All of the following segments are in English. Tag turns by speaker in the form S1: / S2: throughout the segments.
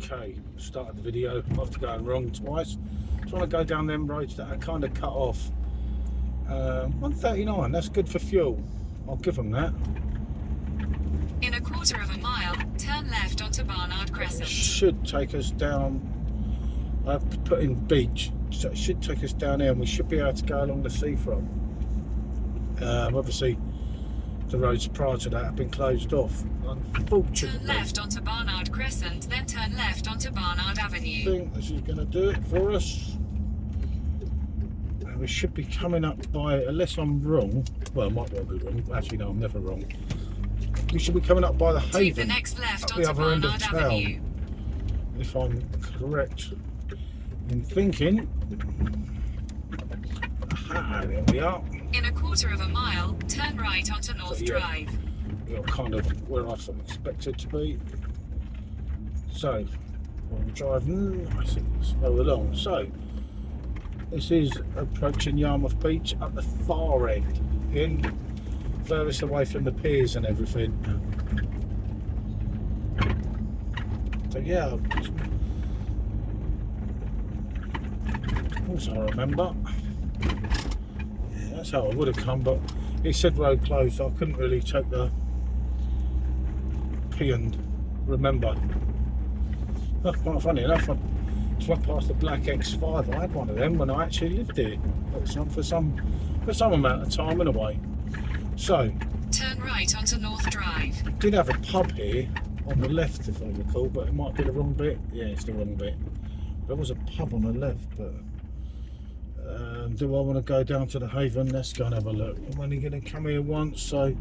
S1: Okay, started the video after going wrong twice. Trying to go down them roads that are kind of cut off. 139, that's good for fuel. I'll give them that.
S2: In a quarter of a mile, turn left onto Barnard Crescent.
S1: It should take us down. I've put in beach, so it should take us down here, and we should be able to go along the seafront. Obviously, the roads prior to that have been closed off. Unfortunately,
S2: turn left onto Barnard Crescent, then turn left onto Barnard Avenue.
S1: I think this is going to do it for us. We should be coming up by, unless I'm wrong, well, I might well be wrong. Actually, no, I'm never wrong. We should be coming up by the Haven.
S2: Take the next left
S1: at the
S2: onto
S1: other end of
S2: Barnard
S1: town,
S2: Avenue.
S1: if I'm correct in thinking. Aha, there we are.
S2: In a quarter of a mile, turn right onto North
S1: yeah,
S2: Drive.
S1: We're kind of where I expected to be. So, we're driving nice and slow along. So, this is approaching Yarmouth Beach at the far end, in furthest away from the piers and everything. So yeah, also I remember. Yeah, that's how I would have come, but it said road closed, so I couldn't really take the P and remember. That's quite funny enough. I went past the black X5. I had one of them when I actually lived here, for some amount of time in a way. So,
S2: turn right onto North Drive.
S1: I did have a pub here on the left, if I recall, but it might be the wrong bit. Yeah, it's the wrong bit. There was a pub on the left, but do I want to go down to the Haven? Let's go and have a look. I'm only going to come here once, so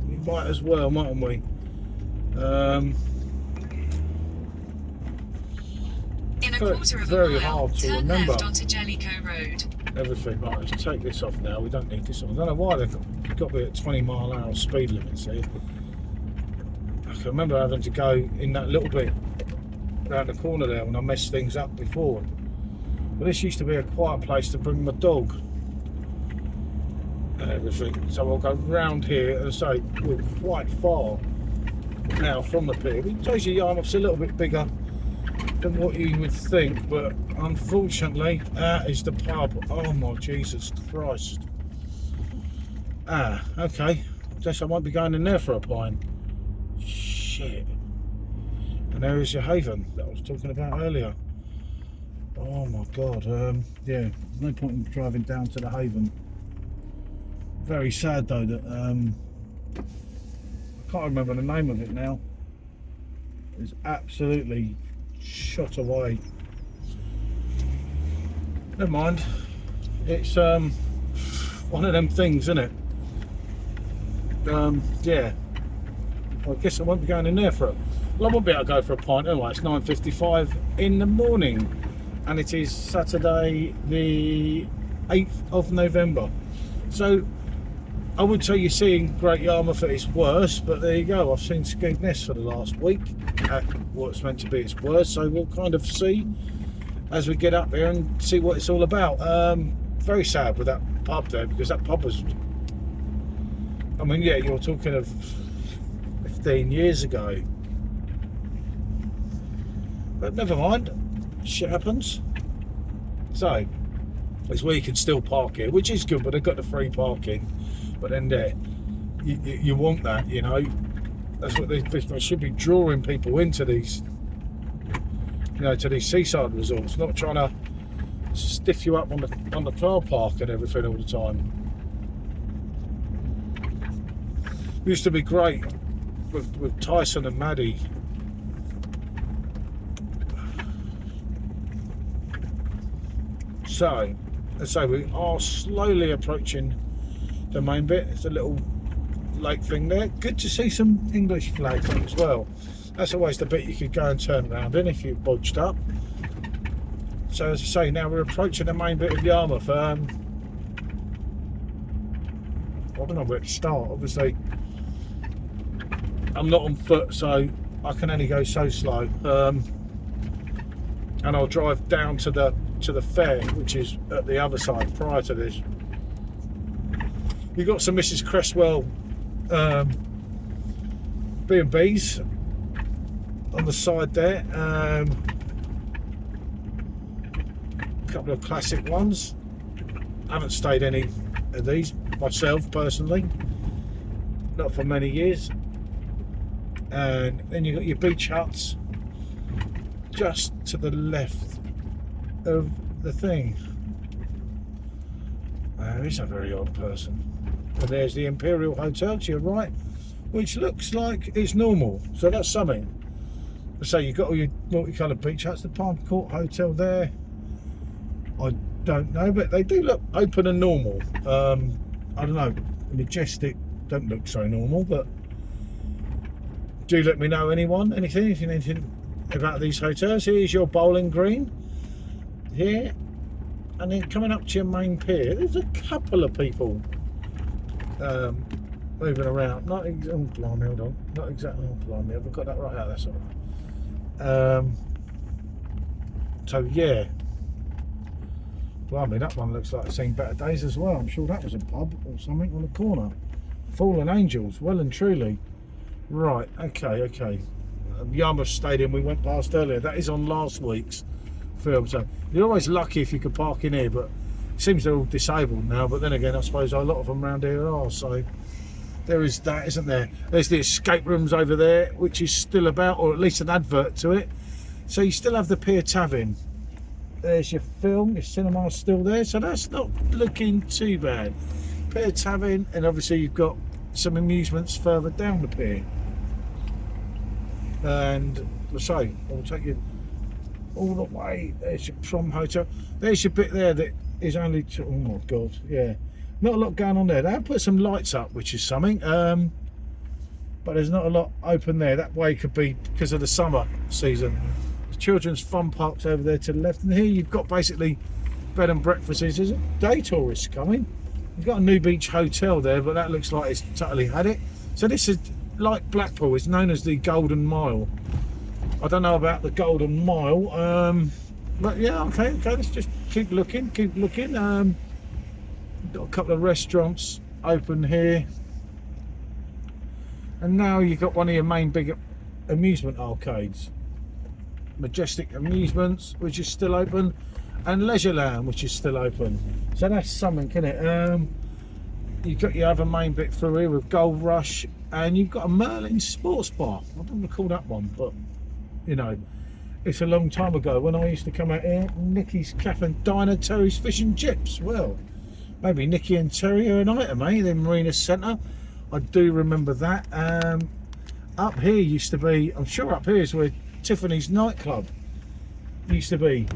S1: we might as well, mightn't we?
S2: In a quarter of
S1: very
S2: a mile,
S1: hard to
S2: turn
S1: remember
S2: left onto Jellicoe Road.
S1: Everything. Right, let's take this off now. We don't need this on. I don't know why they've got me at 20-mile-an-hour speed limits here. I can remember having to go in that little bit around the corner there when I messed things up before. But this used to be a quiet place to bring my dog and everything. So I'll go round here and say we're quite far now from the pier. It tells you Yarmouth's a little bit bigger than what you would think, but unfortunately that is the pub. Oh my Jesus Christ. Okay, I guess I won't be going in there for a pint. Shit. And there is your Haven that I was talking about earlier. Oh my God. Yeah, there's no point in driving down to the Haven. Very sad though that I can't remember the name of it now. It's absolutely shot away. Never mind. It's one of them things, isn't it? Yeah. Well, I guess I won't be going in there for it. Well, I won't be able to go for a pint anyway. It's 9:55 in the morning, and it is Saturday, the 8th of November. So I would say you're seeing Great Yarmouth at its worst, but there you go. I've seen Skegness for the last week at what's meant to be its worst, so we'll kind of see as we get up there and see what it's all about. Very sad with that pub there, because that pub was, I mean, yeah, you're talking of 15 years ago. But never mind, shit happens. So, it's where you can still park here, which is good, but they've got the free parking. But then there, you want that, you know. That's what they should be drawing people into these, you know, to these seaside resorts, not trying to stiff you up on the car park and everything all the time. Used to be great with Tyson and Maddie. So, let's say we are slowly approaching the main bit. It's a little lake thing there. Good to see some English flags on as well. That's always the bit you could go and turn around in if you bodged up. So as I say, now we're approaching the main bit of Yarmouth. I don't know where to start. Obviously, I'm not on foot, so I can only go so slow. And I'll drive down to the fair, which is at the other side prior to this. You've got some Mrs. Cresswell B&Bs on the side there. A couple of classic ones. I haven't stayed any of these myself personally, not for many years. And then you've got your beach huts just to the left of the thing. He's a very odd person. And there's the Imperial Hotel to your right, which looks like it's normal, so that's something. So you've got all your multicoloured beach huts. The Palm Court Hotel there, I don't know, but they do look open and normal. I don't know, the Majestic don't look so normal, but do let me know anything if you know anything about these hotels. Here's your bowling green here, and then coming up to your main pier, there's a couple of people moving around. Not oh blimey, hold on, not exactly, oh blimey, have I got that right out? That's all right. So yeah, blimey, that one looks like it's seen better days as well. I'm sure that was a pub or something on the corner. Fallen Angels, well and truly. Right, okay. Yarmouth Stadium we went past earlier, that is on last week's film, so you're always lucky if you could park in here, but it seems they're all disabled now. But then again, I suppose a lot of them around here are, so there is that, isn't there? There's the escape rooms over there, which is still about, or at least an advert to it. So you still have the Pier Tavern. There's your film, your cinema's still there, so that's not looking too bad. Pier Tavern, and obviously you've got some amusements further down the pier. And let's say I'll take you all the way. There's your Prom Hotel. There's your bit there that is only oh my god, yeah, not a lot going on there. They have put some lights up, which is something, but there's not a lot open there. That way could be because of the summer season. There's children's fun parks over there to the left, and here you've got basically bed and breakfasts. There's day tourists coming. You've got a New Beach Hotel there, but that looks like it's totally had it. So this is like Blackpool, it's known as the Golden Mile. I don't know about the Golden Mile, but yeah, okay, let's just keep looking. Got a couple of restaurants open here, and now you've got one of your main big amusement arcades, Majestic Amusements, which is still open, and Leisureland, which is still open. So that's something, isn't it? You've got your other main bit through here with Gold Rush, and you've got a Merlin Sports Bar. I don't recall that one, but you know, it's a long time ago when I used to come out here. Nicky's Cafe and Diner, Terry's Fish and Chips. Well, maybe Nicky and Terry are an item, eh? The Marina Centre, I do remember that. Up here used to be, I'm sure up here is where Tiffany's nightclub used to be.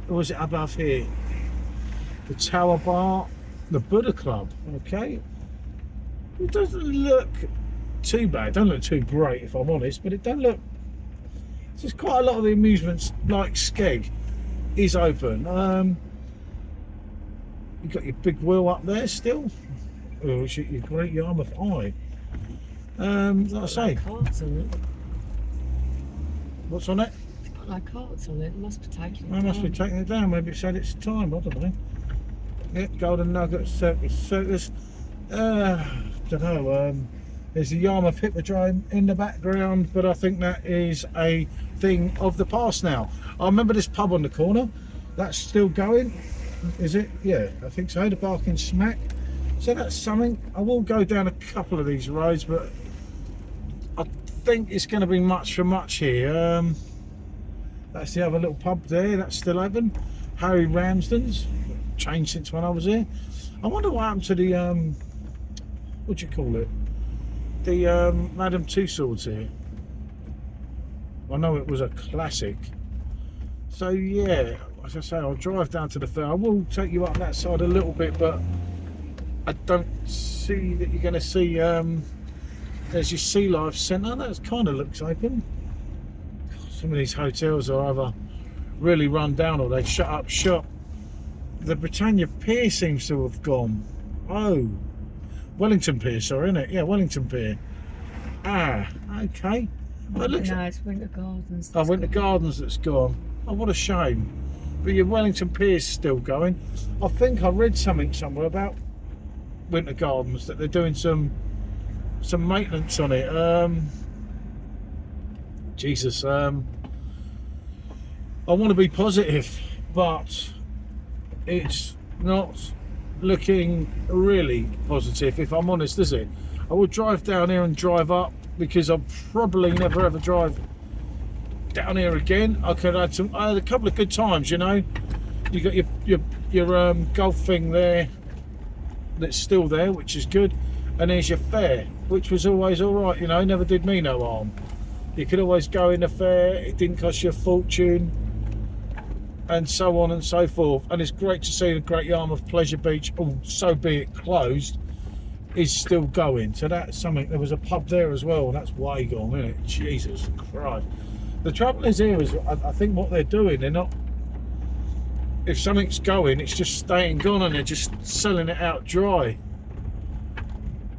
S1: Or was it above here? The Tower Bar, the Buddha Club. Okay, it doesn't look too bad, don't look too great if I'm honest, but it don't look, there's quite a lot of the amusements like Skeg is open. You've got your big wheel up there still. Oh, it's your great Yarmouth Eye. Like I say,
S3: Carts on it.
S1: what's on it?
S3: It's got like carts on it. It must be taking it
S1: I must be
S3: down.
S1: taking it down. Maybe it said it's time. I don't know. Yeah, Golden Nugget Circus. Don't know. There's the Yarmouth Hippodrome in the background, but I think that is a thing of the past now. I remember this pub on the corner. That's still going, is it? Yeah, I think so. The Barking Smack. So that's something. I will go down a couple of these roads, but I think it's going to be much for much here. That's the other little pub there. That's still open. Harry Ramsden's. Changed since when I was here. I wonder what happened to the what do you call it? The Madame Tussauds here. I know it was a classic. So yeah, as I say, I'll drive down to the fair. I will take you up that side a little bit, but I don't see that you're going to see. There's your Sea Life Centre. That kind of looks open. Some of these hotels are either really run down or they've shut up shop. The Britannia Pier seems to have gone. Oh, Wellington Pier, sorry, isn't it? Yeah, Wellington Pier. Ah, okay. Well, it looks.
S3: No, it's Winter Gardens.
S1: Oh, Winter Gardens that's gone. Oh, what a shame. But your Wellington Pier's still going. I think I read something somewhere about Winter Gardens, that they're doing some maintenance on it. Jesus, I want to be positive, but it's not looking really positive, if I'm honest, is it? I will drive down here and drive up, because I'll probably never ever drive down here again. I had a couple of good times, you know. You got your golf thing there that's still there, which is good, and there's your fare, which was always all right, you know, never did me no harm. You could always go in the fair, it didn't cost you a fortune, and so on and so forth. And it's great to see the Great Yarmouth Pleasure Beach, oh, so be it closed, is still going. So that's something. There was a pub there as well, and that's way gone, isn't it? Jesus Christ. The trouble is here is, I think what they're doing, they're not, if something's going, it's just staying gone, and they're just selling it out dry.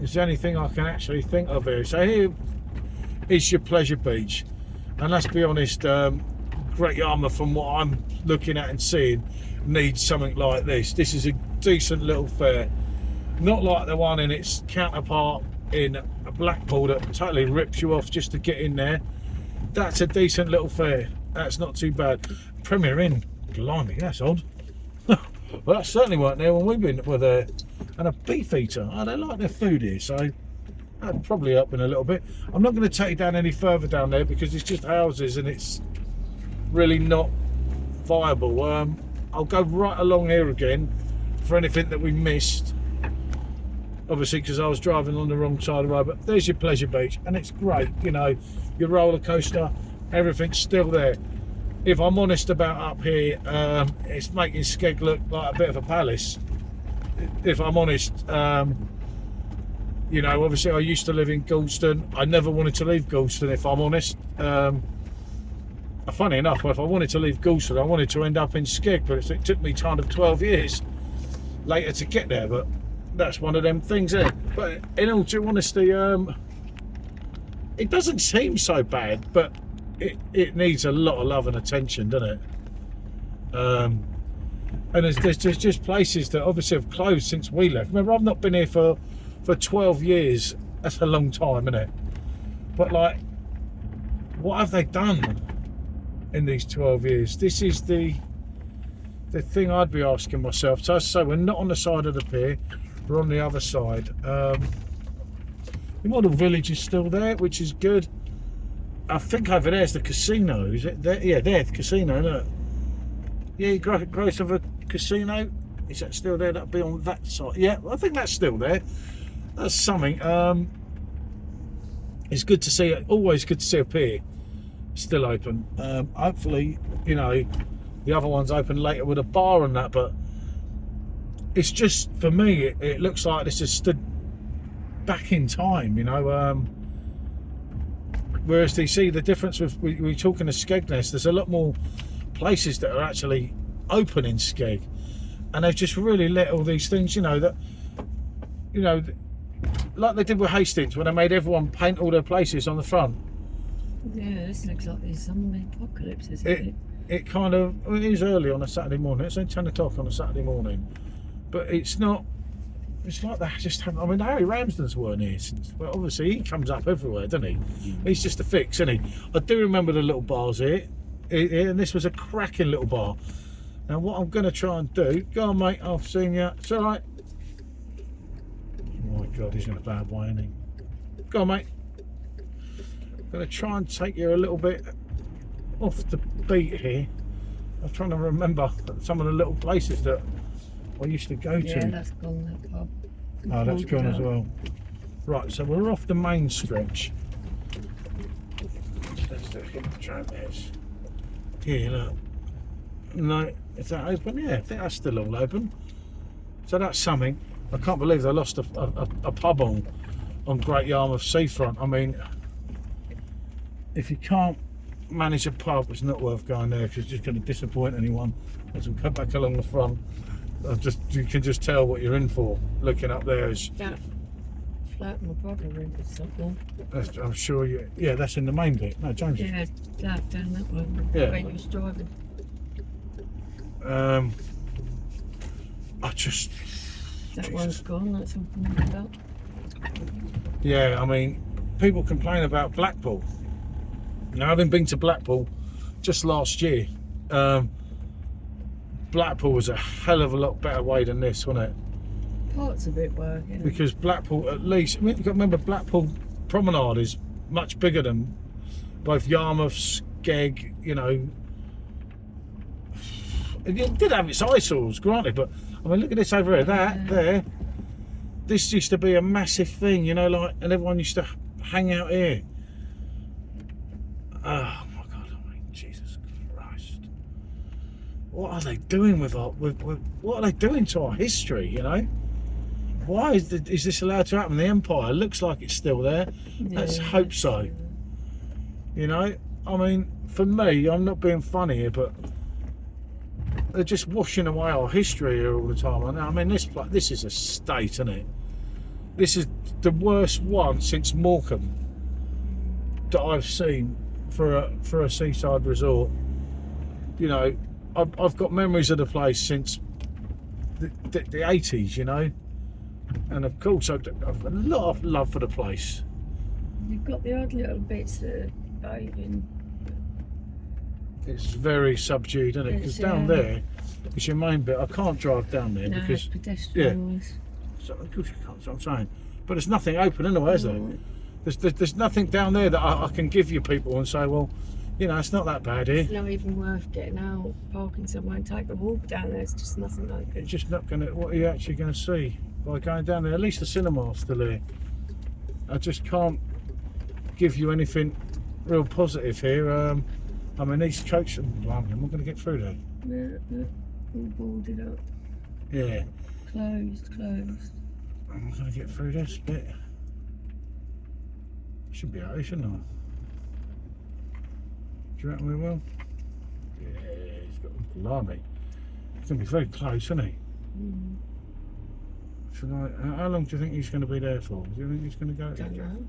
S1: It's the only thing I can actually think of here. So here is your pleasure beach, and let's be honest, Great Yarmouth, from what I'm looking at and seeing, needs something like this. This is a decent little fair, not like the one in its counterpart in Blackpool that totally rips you off just to get in there. That's a decent little fair. That's not too bad. Premier Inn, blimey, that's odd. Well, that certainly weren't there when were there. And a beef eater. Oh, they like their food here, so that'd probably help in a little bit. I'm not going to take you down any further down there because it's just houses and it's really not viable. I'll go right along here again for anything that we missed, obviously because I was driving on the wrong side of the road. But there's your pleasure beach, and it's great, you know, your roller coaster, everything's still there. If I'm honest about up here, it's making Skeg look like a bit of a palace, if I'm honest. You know, obviously I used to live in Galston. I never wanted to leave Galston, if I'm honest. Funny enough, if I wanted to leave Galston, I wanted to end up in Skeg, but it took me kind of 12 years later to get there. But that's one of them things there. But in all due honesty, it doesn't seem so bad, but it needs a lot of love and attention, doesn't it? And there's just places that obviously have closed since we left. Remember, I've not been here for 12 years. That's a long time, isn't it? But like, what have they done in these 12 years? This is the thing I'd be asking myself. So as I say, we're not on the side of the pier, we're on the other side. The model village is still there, which is good. I think over there's the casino, is it? There, yeah, there's the casino, isn't it? Yeah, Grace of a casino, is that still there? That'll be on that side. Yeah, I think that's still there. That's something. It's good to see it, always good to see a pier still open. Hopefully, you know, the other one's open later with a bar and that, but it's just, for me, it looks like this is stood back in time, you know. Whereas you see the difference with, we're talking to Skegness, there's a lot more places that are actually open in Skeg, and they've just really let all these things, you know, that, you know, like they did with Hastings when they made everyone paint all their places on the front.
S3: Yeah, this looks like there's some apocalypse, isn't it?
S1: It kind of, well, it is early on a Saturday morning. It's only 10 o'clock on a Saturday morning, but it's not. It's like they just haven't. I mean, Harry Ramsden's weren't here since, but obviously he comes up everywhere, doesn't he? He's just a fix, isn't he? I do remember the little bars here, and this was a cracking little bar. Now, what I'm going to try and do, go on, mate. I've seen you. It's all right. Oh my God, he's in a bad way, isn't he? Go on, mate. I'm going to try and take you a little bit off the beat here. I'm trying to remember some of the little places that I used to go to.
S3: Yeah, that's gone, that pub.
S1: Oh, that's gone as well. Right, so we're off the main stretch. Let's do it. Here, look. No, is that open? Yeah, I think that's still all open. So that's something. I can't believe they lost a pub on Great Yarmouth seafront. I mean, if you can't manage a pub, it's not worth going there because it's just going to disappoint anyone. As we go back along the front, you can just tell what you're in for looking up there.
S3: That flat my brother rented something.
S1: I'm sure you. Yeah, that's in the main bit. No, James.
S3: Yeah, down that one.
S1: Yeah.
S3: Where he was driving.
S1: I just.
S3: That
S1: Jesus.
S3: one's gone. That's all I'm about.
S1: Yeah, I mean, people complain about Blackpool. Now, having been to Blackpool just last year, Blackpool was a hell of a lot better way than this, wasn't it?
S3: Parts of it were, yeah.
S1: Because Blackpool, at least, I mean, you've got to remember, Blackpool Promenade is much bigger than both Yarmouth, Skeg, you know. It did have its eyesores, granted, but I mean, look at this over here, that, there. This used to be a massive thing, you know, like, and everyone used to hang out here. Oh my God, I mean, Jesus Christ. What are they doing with what are they doing to our history, you know? Why is this allowed to happen? The Empire looks like it's still there.
S3: Yeah,
S1: Let's hope so. You know, I mean, for me, I'm not being funny here, but they're just washing away our history here all the time. And I mean, this is a state, isn't it? This is the worst one since Morecambe that I've seen for a seaside resort. You know, I've got memories of the place since the 80s, you know, and of course I've a lot of love for the place.
S3: You've got the odd little bits that are even.
S1: It's very subdued, isn't it? Because down there, it's your main bit. I can't drive down there because
S3: pedestrian.
S1: So, of course you can't. That's what I'm saying. But there's nothing open anyway, is there? There's nothing down there that I can give you people and say, well, you know, it's not that bad here.
S3: It's not even worth getting out, parking somewhere and take a walk down there. It's just nothing like it.
S1: It's just not going to. What are you actually going to see by going down there? At least the cinema's still here. I just can't give you anything real positive here. I mean, these coaches. Blimey, I'm not going to get through there.
S3: Yeah, all boarded up.
S1: Yeah.
S3: Closed.
S1: I'm not going to get through this bit. Should be out, shouldn't I? Do you reckon we will? Yeah, he's got blimey. He's going to be very close, isn't he?
S3: Mm.
S1: Should I? How long do you think he's going to be there for? Do you think he's going to go?
S3: Don't know.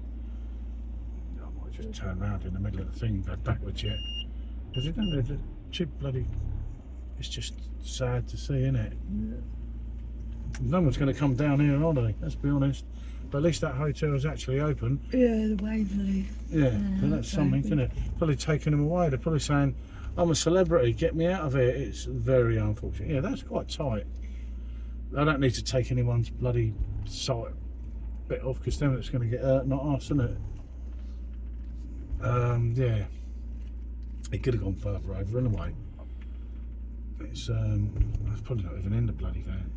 S1: I might just turn around in the middle of the thing and go backwards yet. Because the cheap bloody. It's just sad to see, isn't it?
S3: Yeah.
S1: No one's going to come down here, are they? Let's be honest. But at least that hotel is actually open.
S3: Yeah, the Waverley.
S1: Yeah, but that's something, isn't it? Probably taking them away. They're probably saying, I'm a celebrity, get me out of here. It's very unfortunate. Yeah, that's quite tight. I don't need to take anyone's bloody sight bit off because then it's going to get hurt, not us, isn't it? Yeah. It could have gone further over anyway. It's probably not even in the bloody van.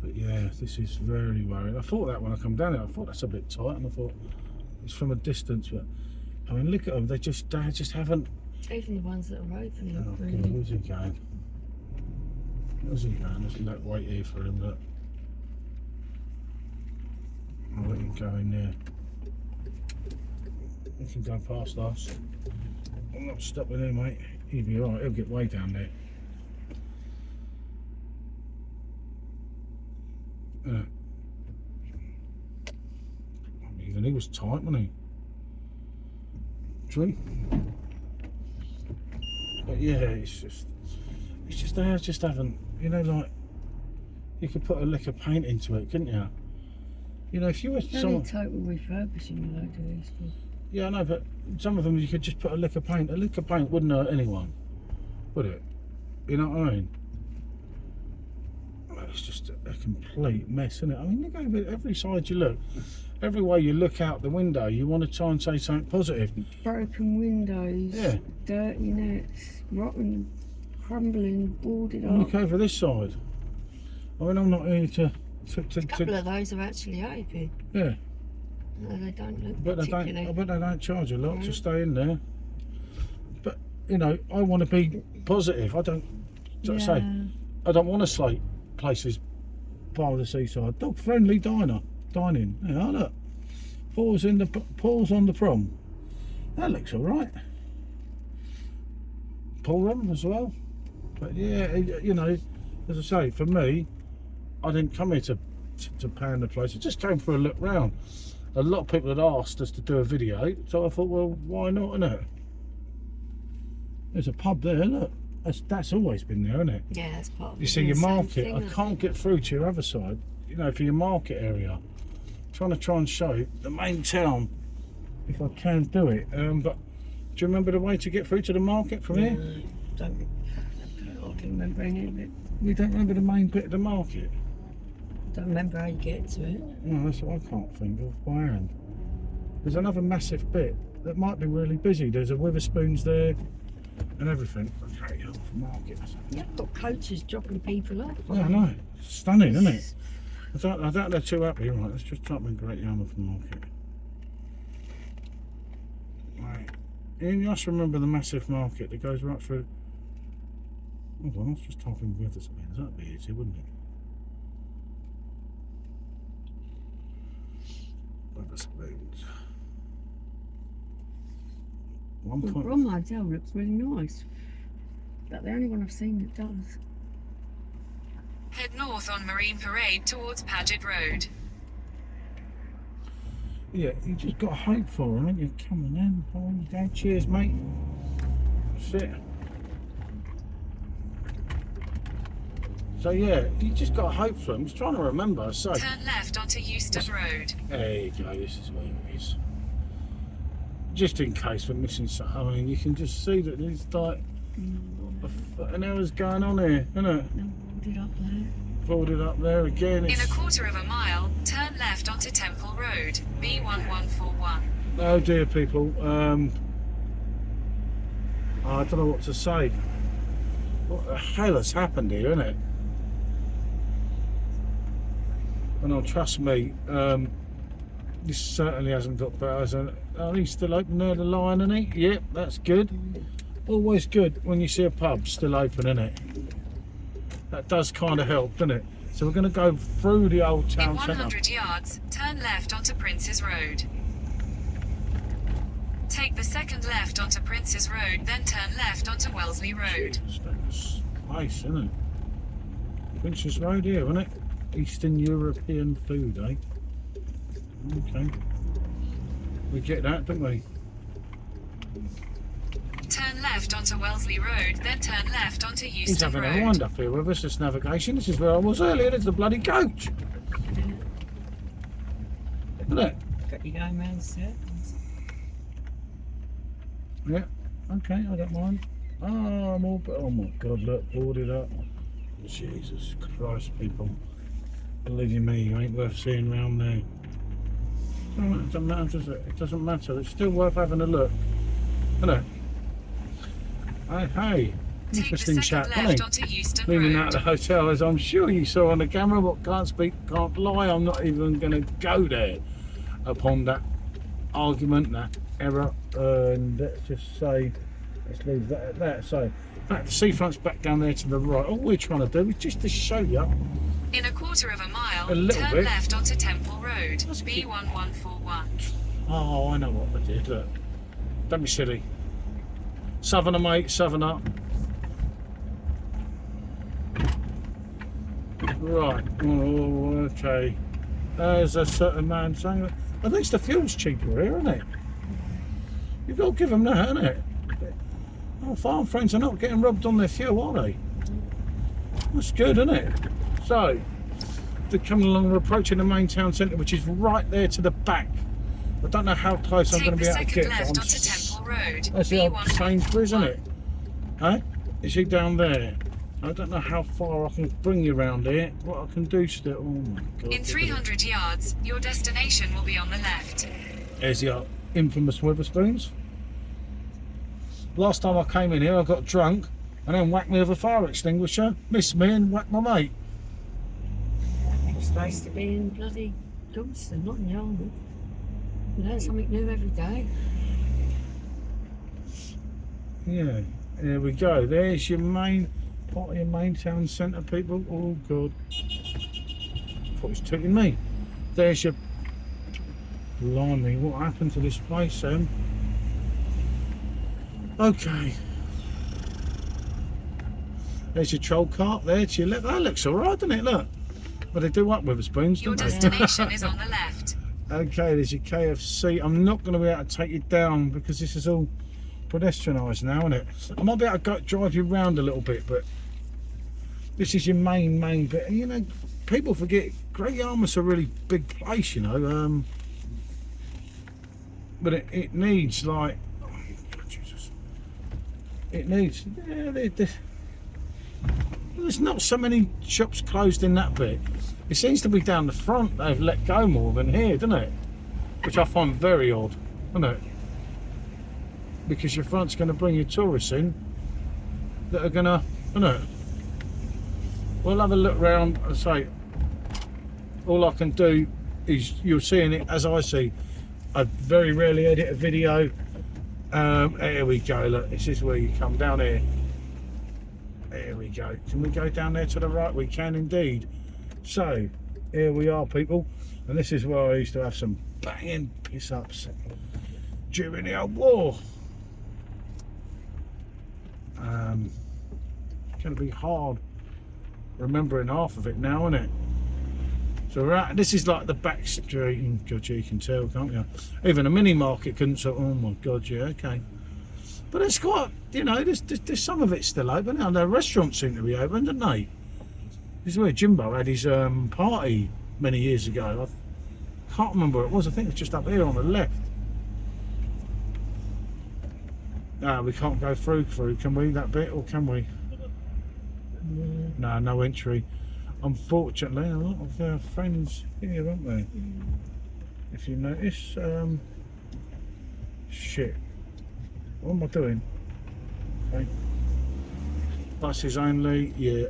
S1: But yeah, this is very worrying. I thought that when I come down here, I thought that's a bit tight, and I thought it's from a distance. But I mean, look at them. They just haven't.
S3: Even the ones that are open look
S1: Oh,
S3: really.
S1: God, where's he going? Where's he going? Let's wait here for him. Look. I'll let him go in there. He can go past us. I'm not stopping him, mate. He'll be alright. He'll get way down there. Even he was tight, wasn't he? True. But yeah, it's just they just haven't, you know, like you could put a lick of paint into it, couldn't you? You know, if you were someone.
S3: Total refurbishing a load of these things.
S1: Yeah, I know, but some of them you could just put a lick of paint. A lick of paint wouldn't hurt anyone, would it? You know what I mean? It's just a complete mess, isn't it? I mean, look over every side you look, every way you look out the window, you want to try and say something positive.
S3: Broken windows,
S1: Yeah.
S3: dirty nets, rotten, crumbling, boarded up.
S1: Look over this side. I mean, I'm not here to.
S3: A couple of those are actually open.
S1: Yeah.
S3: No, they don't look
S1: But
S3: particularly.
S1: I bet they don't charge a lot to stay in there. But you know, I want to be positive. I don't. Say, I don't want to slate places part of the seaside. Dog friendly dining. Yeah, look. Pause on the prom. That looks all right. Pool room as well. But yeah, you know, as I say, for me, I didn't come here to pan the place. I just came for a look round. A lot of people had asked us to do a video, so I thought, well, why not, innit? There's a pub there, look. That's always been there, isn't it?
S3: Yeah, that's part of
S1: You see your market. I can't get through to your other side. You know, for your market area. Trying to show the main town, if I can do it. But you remember the way to get through to the market from here?
S3: Don't I can remember any of it.
S1: You don't remember the main bit of the market?
S3: Don't remember how you get to it.
S1: No, that's what I can't think of by hand. There's another massive bit that might be really busy. There's a Witherspoons there and everything. Okay, Yarmouth market.
S3: Yeah, I've got coaches dropping people off.
S1: Yeah, I know. It's stunning, isn't it? I don't they're too happy. Right, let's just type in Great Yarmouth Market. Right. You just remember the massive market that goes right through. Hold on, let's just type in Witherspoons. That'd be easy, wouldn't it? Witherspoons.
S3: The Brom Hotel looks really nice. That's the only one I've seen that does.
S2: Head north on Marine Parade towards Paget Road.
S1: Yeah, you just got hope for them, haven't you? Come on in. Oh, you go. Cheers, mate. That's it. So yeah, you just got hope for them. I was trying to remember. So
S2: Turn left onto Euston Road.
S1: there you go. This is where it is. Just in case we're missing something. I mean, you can just see that there's like an hour's going on here, isn't it?
S3: Boarded up there.
S1: Boarded up there again.
S2: In
S1: It's,
S2: a quarter of a mile, turn left onto Temple Road, B1141.
S1: oh dear, people. I don't know what to say. What the hell has happened here, isn't it? And oh, trust me, this certainly hasn't got better. Are he still open there, the Lion, isn't he? Yep, that's good. Always good when you see a pub still open, isn't it? That does kind of help, doesn't it? So we're going to go through the old
S2: In
S1: town centre.
S2: 100 yards, turn left onto Prince's Road. Take the second left onto Prince's Road, then turn left onto Wellesley Road.
S1: That's nice, isn't it? Prince's Road here, isn't it? Eastern European food, eh? Okay. We get that, don't we?
S2: Turn left onto Wellesley Road, then turn left onto
S1: He's
S2: Euston
S1: having
S2: Road.
S1: a wind up here with us, this navigation. This is where I was earlier, there's the bloody coach. Isn't it?
S3: Got you going round the circles.
S1: Yeah, okay, I don't mind. Oh, I'm all, oh my god, look, boarded up. Jesus Christ, people. Believe me, you ain't worth seeing round there. It doesn't matter, does it? It doesn't matter. It's still worth having a look. Isn't it? Hey,
S2: Take the
S1: interesting
S2: second
S1: chat,
S2: left
S1: wasn't
S2: onto Euston
S1: he? Leaning out
S2: Road.
S1: of the hotel, as I'm sure you saw on the camera, but can't speak, can't lie. I'm not even going to go there upon that argument, that error. And let's just say, let's leave that at that. So, in fact, the seafront's back down there to the right. All we're trying to do is just to show you.
S2: In a quarter of a mile,
S1: A little
S2: turn
S1: bit.
S2: left onto Temple Road,
S1: That's cute.
S2: B1141.
S1: Oh, I know what I did. Look, don't be silly. Southerner, mate, southerner. Right. Oh, okay. There's a certain man saying that at least the fuel's cheaper here, isn't it? You've got to give them that, isn't it? Our farm friends are not getting robbed on their fuel, are they? That's good, isn't it? So, they're coming along, we're approaching the main town centre, which is right there to the back. I don't know how close I'm
S2: Take
S1: going to
S2: the
S1: be able to
S2: second
S1: get,
S2: left
S1: but
S2: onto Temple Road,
S1: that's the old Sainsbury's, isn't it?
S2: B1141.
S1: Huh? Is he down there? I don't know how far I can bring you around here. What I can do still. Oh my god.
S2: In 300 yards, your destination will be on the left.
S1: There's the infamous Witherspoons. Last time I came in here, I got drunk and then whacked me with a fire extinguisher, missed me and whacked my mate.
S3: It's supposed to be in bloody Johnston, not in Yarmouth. We learn something new every day.
S1: Yeah, there we go. There's your main part of your main town centre, people. Oh god. I thought he was taking me. There's your. Blimey, what happened to this place, Sam? Okay. There's your troll cart there to your left. That looks alright, doesn't it? Look. But they do up Witherspoons,
S2: Your
S1: don't they?
S2: destination is on the left.
S1: Okay, there's your KFC. I'm not going to be able to take you down because this is all pedestrianised now, isn't it? I might be able to drive you round a little bit, but this is your main bit. And you know, people forget Great Yarmouth's a really big place, you know. But it needs like, oh, Jesus It needs. Yeah, there's not so many shops closed in that bit. It seems to be down the front they've let go more than here, doesn't it? Which I find very odd, isn't it? Because your front's going to bring you tourists in that are going to, isn't it? We'll have a look round and say, all I can do is you're seeing it as I see. I very rarely edit a video. Here we go, look, this is where you come down here. Here we go. Can we go down there to the right? We can indeed. So, here we are, people. And this is where I used to have some banging piss-ups during the old war. It's going to be hard remembering half of it now, isn't it? So we're at, this is like the back street, and God, you can tell, can't you? Even a mini market couldn't say, oh my God, yeah, okay. But it's quite, you know, there's some of it still open. Now the restaurants seem to be open, don't they? This is where Jimbo had his party many years ago. I can't remember where it was. I think it's just up here on the left. No, we can't go through, can we, that bit, or can we? No, no entry. Unfortunately, a lot of our friends here, aren't they? If you notice, shit. What am I doing? Okay. Buses only, yeah,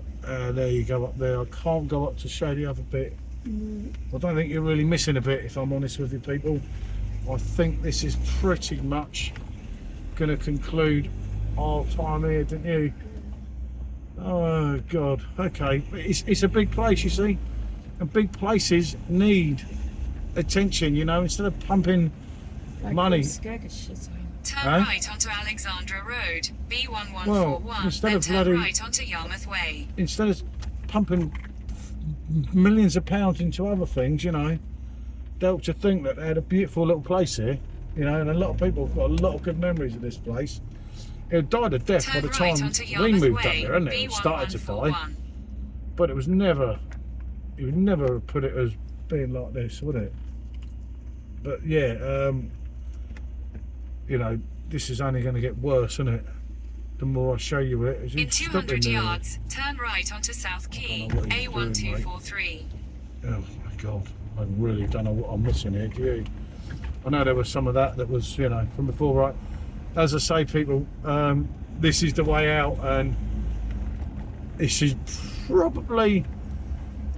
S1: there you go up there. I can't go up to show the other bit. I don't think you're really missing a bit, if I'm honest with you people. I think this is pretty much going to conclude our time here, didn't you? Oh God, okay, it's a big place, you see, and big places need attention, you know, instead of pumping
S3: Like
S1: money.
S2: Turn
S1: Huh?
S2: right onto Alexandra Road, B1141,
S1: Well, instead
S2: then
S1: of
S2: turn
S1: bloody-
S2: right onto Yarmouth Way.
S1: Instead of pumping millions of pounds into other things, you know, they ought to think that they had a beautiful little place here, you know, and a lot of people have got a lot of good memories of this place. It died a death by
S2: Turn
S1: the
S2: right
S1: time
S2: onto
S1: we
S2: Yarmouth
S1: moved up
S2: Way,
S1: there, hadn't it? It started to die,
S2: B1141.
S1: but it was never, you would never put it as being like this, would it? But yeah, you know, this is only going to get worse, isn't it? The more I show you it, as you
S2: In 200 yards, turn right onto South Quay,
S1: I don't know what he's doing, mate.
S2: A1243.
S1: Oh my God, I really don't know what I'm missing here, do you? I know there was some of that was, you know, from before, right? As I say, people, this is the way out, and this is probably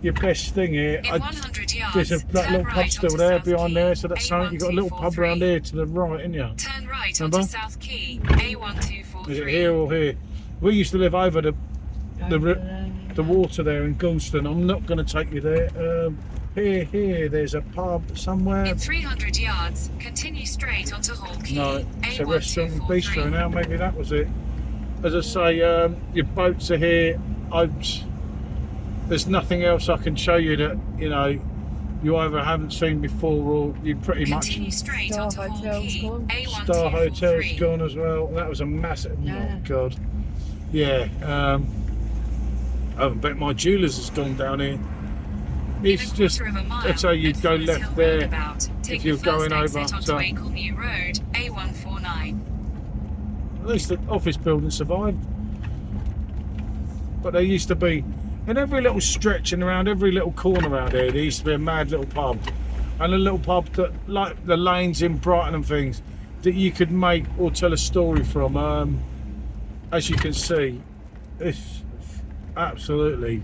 S1: your best thing here.
S2: In 100 yards,
S1: There's that
S2: turn
S1: little pub
S2: right
S1: still
S2: onto
S1: there
S2: South
S1: behind
S2: Quay,
S1: there, so that's something. You've got a little pub around here to the right, ain't you?
S2: Turn right
S1: Remember?
S2: onto South Quay, A1243.
S1: Is it here or here? We used to live over the water there in Goulston. I'm not going to take you there. Here, there's a pub somewhere.
S2: In 300 yards, continue straight onto Hall Quay,
S1: No, it's a restaurant and bistro
S2: A1243.
S1: now. Maybe that was it. As I say, your boats are here. There's nothing else I can show you that, you know, you either haven't seen before, or you pretty much.
S2: Continue straight
S3: Star
S2: onto Hall
S3: Hotel's
S2: Quay,
S3: gone.
S1: Star Hotel's
S2: A1243.
S1: gone as well. That was a massive.
S3: Yeah.
S1: Oh God. Yeah. I haven't bet my jewellers has gone down here. It's just. That's how you go left there if you're going over
S2: onto
S1: to.
S2: Acle New Road, A149.
S1: At least the office building survived. But there used to be, in every little stretch and around every little corner around here, there used to be a mad little pub. And a little pub that, like the lanes in Brighton and things, that you could make or tell a story from. As you can see, it's absolutely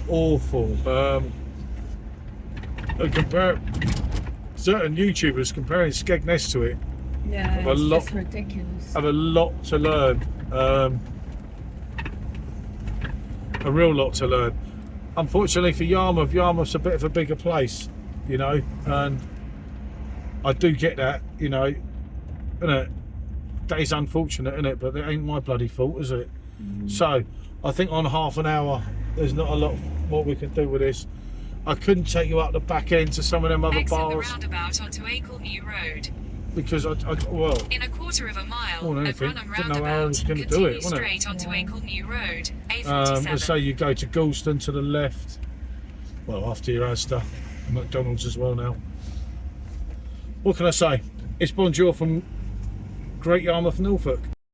S1: awful. And compare certain YouTubers comparing Skegness to it
S3: Yeah,
S1: a
S3: it's
S1: lot-
S3: just ridiculous.
S1: have a lot to learn. A real lot to learn. Unfortunately for Yarmouth, Yarmouth's a bit of a bigger place, you know, and I do get that, you know, innit? That is unfortunate, isn't it? But it ain't my bloody fault, is it? So I think on half an hour there's not a lot what we can do with this. I couldn't take you up the back end to some of them other
S2: Exit the
S1: bars
S2: roundabout onto Acle New Road.
S1: because well,
S2: In a quarter of a mile,
S1: More than
S2: at
S1: anything,
S2: Brunham
S1: didn't know how I was
S2: roundabout,
S1: gonna do
S2: continue
S1: it, wasn't it?
S2: straight onto
S3: Yeah.
S2: Acle New Road, A47.
S1: let's say you go to Goulston to the left. Well, after your Asda, McDonald's as well now. What can I say? It's bonjour from Great Yarmouth, Norfolk.